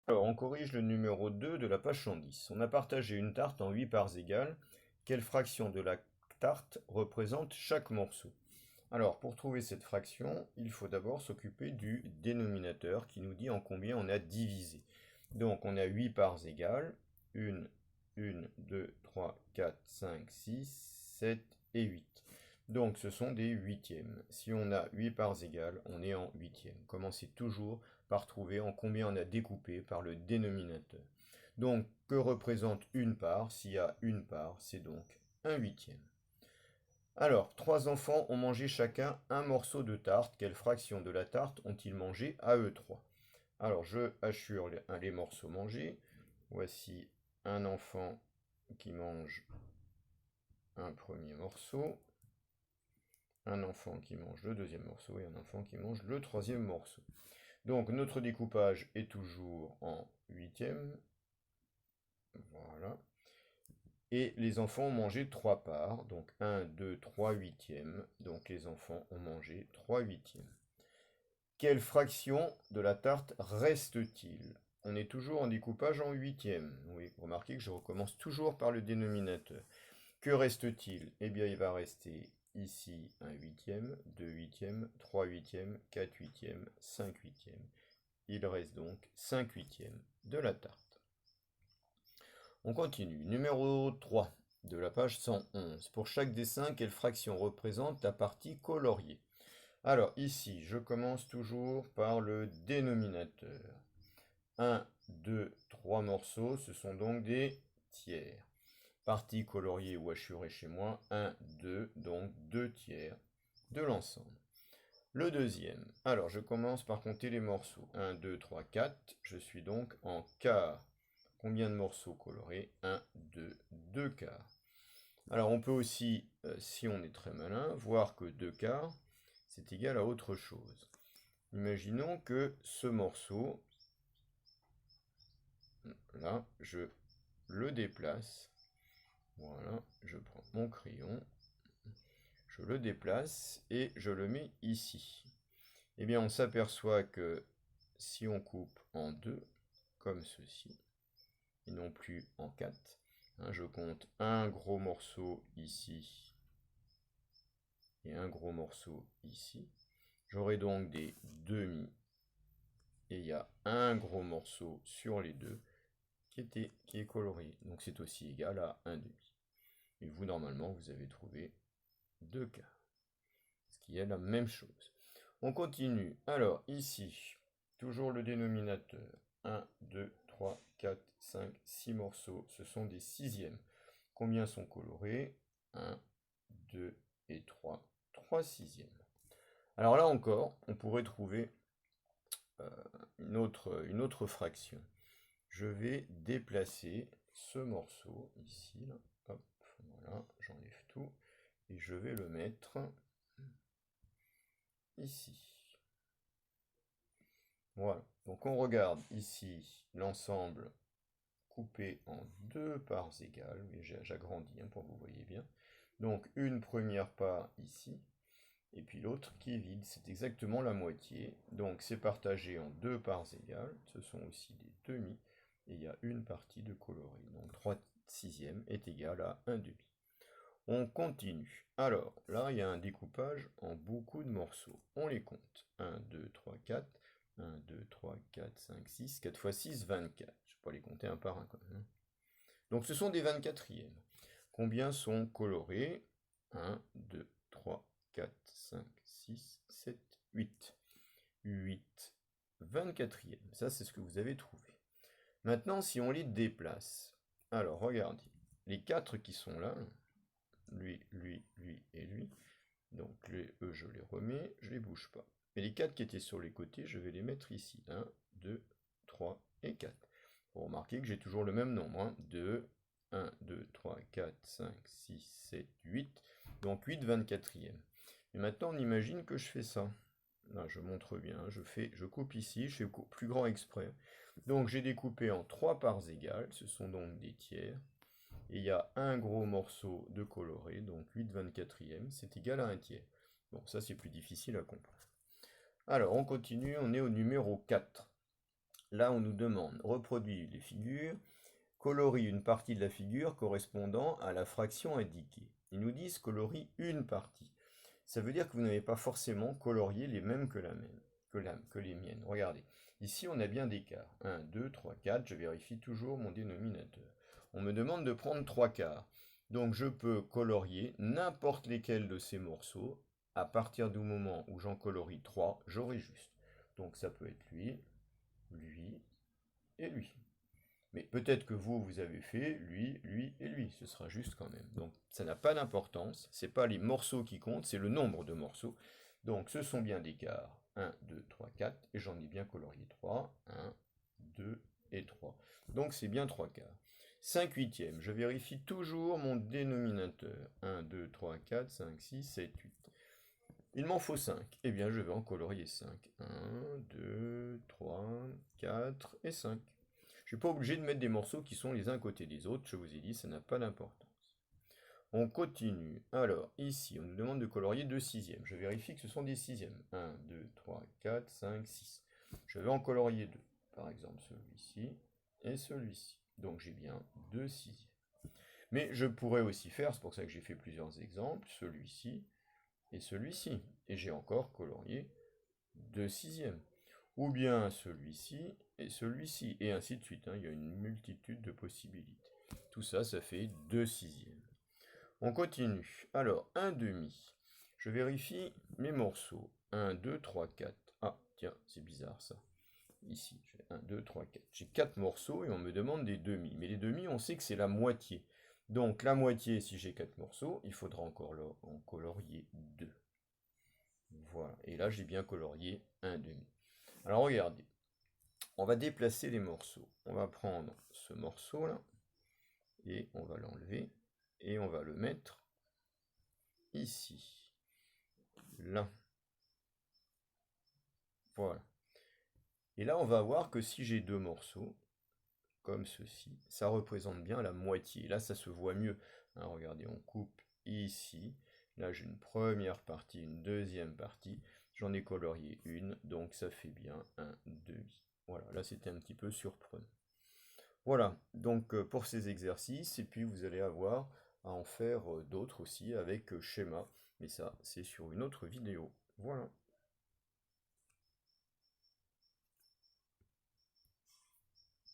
Alors, on corrige le numéro 2 de la page 110. On a partagé une tarte en 8 parts égales. Quelle fraction de la tarte représente chaque morceau? Alors, pour trouver cette fraction, il faut d'abord s'occuper du dénominateur qui nous dit en combien on a divisé. Donc, on a 8 parts égales. 1, 2, 3, 4, 5, 6, 7 et 8. Donc, ce sont des huitièmes. Si on a 8 parts égales, on est en huitième. Commencez toujours par trouver en combien on a découpé par le dénominateur. Donc, que représente une part? S'il y a une part, c'est donc un huitième. Alors, trois enfants ont mangé chacun un morceau de tarte. Quelle fraction de la tarte ont-ils mangé à eux trois? Alors, je assure les morceaux mangés. Voici un enfant qui mange un premier morceau, un enfant qui mange le deuxième morceau et un enfant qui mange le troisième morceau. Donc, notre découpage est toujours en huitième. Voilà. Et les enfants ont mangé 3 parts, donc 1, 2, 3 huitièmes. Donc les enfants ont mangé 3 huitièmes. Quelle fraction de la tarte reste-t-il? On est toujours en découpage en huitièmes. Oui, remarquez que je recommence toujours par le dénominateur. Que reste-t-il? Eh bien, il va rester ici un huitième, 2 huitièmes, 3 huitièmes, 4 huitièmes, 5 huitièmes. Il reste donc 5 huitièmes de la tarte. On continue. Numéro 3 de la page 111. Pour chaque dessin, quelle fraction représente la partie coloriée? Alors ici, je commence toujours par le dénominateur. 1, 2, 3 morceaux, ce sont donc des tiers. Partie coloriée ou hachurée chez moi, 1, 2, donc 2 tiers de l'ensemble. Le deuxième, alors je commence par compter les morceaux. 1, 2, 3, 4, je suis donc en quart. Combien de morceaux colorés? 1, 2, 2 quarts. Alors on peut aussi, si on est très malin, voir que 2 quarts, c'est égal à autre chose. Imaginons que ce morceau, là, je le déplace. Voilà, je prends mon crayon, je le déplace et je le mets ici. Eh bien, on s'aperçoit que si on coupe en deux, comme ceci, et non plus en 4. Je compte un gros morceau ici et un gros morceau ici. J'aurai donc des demi et il y a un gros morceau sur les deux qui est coloré. Donc c'est aussi égal à un demi. Et vous, normalement, vous avez trouvé 2 quarts, ce qui est la même chose. On continue. Alors ici, toujours le dénominateur. 1, 2, 3, 4, 5, 6 morceaux. Ce sont des sixièmes. Combien sont colorés? 1, 2 et 3. 3 sixièmes. Alors là encore, on pourrait trouver une autre fraction. Je vais déplacer ce morceau ici. Là. Hop, voilà, j'enlève tout. Et je vais le mettre ici. Voilà. Donc on regarde ici l'ensemble coupé en deux parts égales. Oui, j'agrandis pour que vous voyez bien. Donc une première part ici, et puis l'autre qui est vide. C'est exactement la moitié. Donc c'est partagé en deux parts égales. Ce sont aussi des demi. Et il y a une partie de coloré. Donc 3 sixièmes est égal à 1 demi. On continue. Alors là, il y a un découpage en beaucoup de morceaux. On les compte. 1, 2, 3, 4. 1, 2, 3, 4, 5, 6. 4 fois 6, 24. Je ne vais pas les compter un par un quand même. Donc ce sont des 24e. Combien sont colorés? 1, 2, 3, 4, 5, 6, 7, 8. 8 24e. Ça, c'est ce que vous avez trouvé. Maintenant, si on les déplace, alors regardez, les 4 qui sont là, lui, lui, lui et lui, donc eux, je les remets, je les bouge pas. Mais les 4 qui étaient sur les côtés, je vais les mettre ici. 1, 2, 3 et 4. Vous remarquez que j'ai toujours le même nombre. 2, 1, 2, 3, 4, 5, 6, 7, 8. Donc 8 24e. Et maintenant, on imagine que je fais ça. Là, je montre bien. Je coupe ici, je fais plus grand exprès. Donc j'ai découpé en 3 parts égales. Ce sont donc des tiers. Et il y a un gros morceau de coloré, donc 8 24e, c'est égal à un tiers. Bon, ça c'est plus difficile à comprendre. Alors, on continue, on est au numéro 4. Là, on nous demande, reproduit les figures, colorie une partie de la figure correspondant à la fraction indiquée. Ils nous disent colorie une partie. Ça veut dire que vous n'avez pas forcément colorié les mêmes que que les miennes. Regardez, ici on a bien d'écart. 1, 2, 3, 4, je vérifie toujours mon dénominateur. On me demande de prendre 3 quarts. Donc je peux colorier n'importe lesquels de ces morceaux. À partir du moment où j'en colorie 3, j'aurai juste. Donc ça peut être lui, lui et lui. Mais peut-être que vous, vous avez fait lui, lui et lui. Ce sera juste quand même. Donc ça n'a pas d'importance. Ce n'est pas les morceaux qui comptent, c'est le nombre de morceaux. Donc ce sont bien des quarts. 1, 2, 3, 4. Et j'en ai bien colorié 3. 1, 2 et 3. Donc c'est bien 3 quarts. 5 huitièmes. Je vérifie toujours mon dénominateur. 1, 2, 3, 4, 5, 6, 7, 8. Il m'en faut 5. Eh bien, je vais en colorier 5. 1, 2, 3, 4 et 5. Je ne suis pas obligé de mettre des morceaux qui sont les uns à côté des autres. Je vous ai dit, ça n'a pas d'importance. On continue. Alors, ici, on nous demande de colorier 2 sixièmes. Je vérifie que ce sont des sixièmes. 1, 2, 3, 4, 5, 6. Je vais en colorier 2. Par exemple, celui-ci et celui-ci. Donc, j'ai bien 2 sixièmes. Mais je pourrais aussi faire, c'est pour ça que j'ai fait plusieurs exemples, celui-ci et celui-ci. Et j'ai encore colorié 2 sixièmes. Ou bien celui-ci et celui-ci, et ainsi de suite. Il y a une multitude de possibilités. Tout ça, ça fait 2 sixièmes. On continue. Alors, un demi. Je vérifie mes morceaux. 1, 2, 3, 4. Ah, tiens, c'est bizarre ça. Ici, j'ai 1, 2, 3, 4. J'ai 4 morceaux et on me demande des demi. Mais les demi, on sait que c'est la moitié. Donc, la moitié, si j'ai 4 morceaux, il faudra encore en colorier 2. Voilà. Et là, j'ai bien colorié un demi. Alors, regardez. On va déplacer les morceaux. On va prendre ce morceau-là et on va l'enlever et on va le mettre ici. Là. Voilà. Et là, on va voir que si j'ai deux morceaux, comme ceci, ça représente bien la moitié. Là, ça se voit mieux. Regardez, on coupe ici. Là, j'ai une première partie, une deuxième partie. J'en ai colorié une, donc ça fait bien un demi. Voilà, là, c'était un petit peu surprenant. Voilà, donc pour ces exercices, et puis vous allez avoir à en faire d'autres aussi avec schéma. Mais ça, c'est sur une autre vidéo. Voilà.